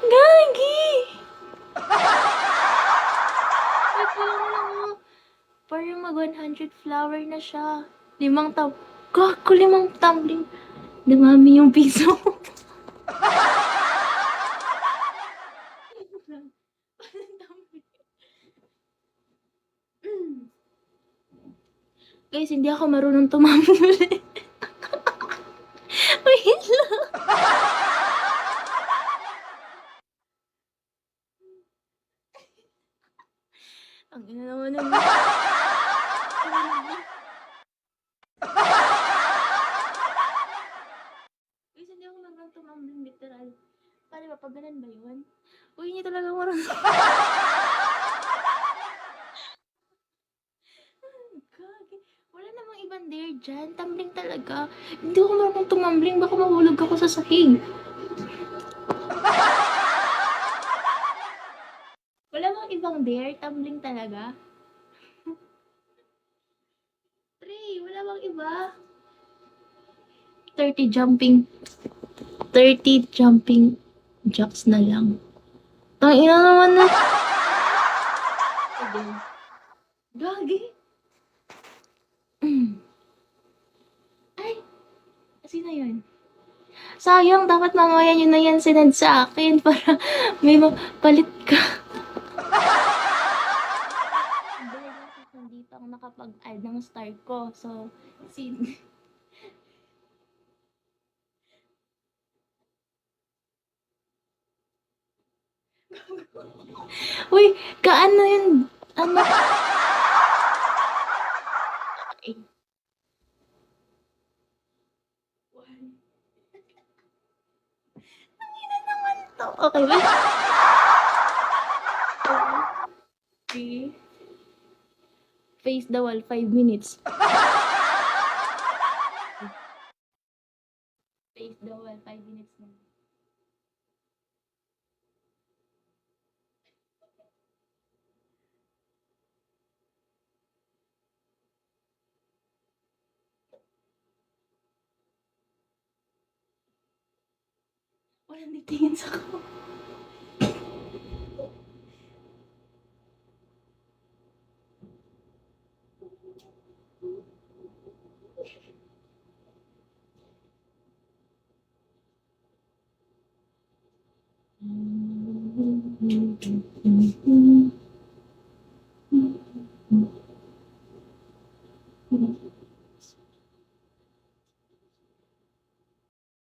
Gagi! Wait lang. Parang mag 100 flower na siya. Gago, 5 tumbling. Dumami yung piso. Guys, hindi ako marunong tumambling. Wait lang. Ang ina naman nun. Guys, hindi ako marunong tumambling, literal. Paano ba? Pag ganun ba yun? Uy, hindi talaga marunong. Gagi. Wala namang ibang dare dyan. Tumbling talaga. Hindi ako marunong tumambling. Baka mahulog ako sa sahig. Wala bang ibang dare? Tumbling talaga. Trey, wala bang iba? 30 jumping. 30 jumping jacks na lang. Ang ina naman na. Sige. Gagi. Ay, sino yun? Sayang, dapat mamaya nyo na yan sinend sa akin para may mapalit ka. Dahil kasi nandito ako nakapag-add ng star ko. So, sin... Uy, kaano yun? Ano? Okay. Tangina naman to. Okay, wait. 3. Face the wall, 5 minutes. Face the wall, 5 minutes na. Walang titingin sa ko.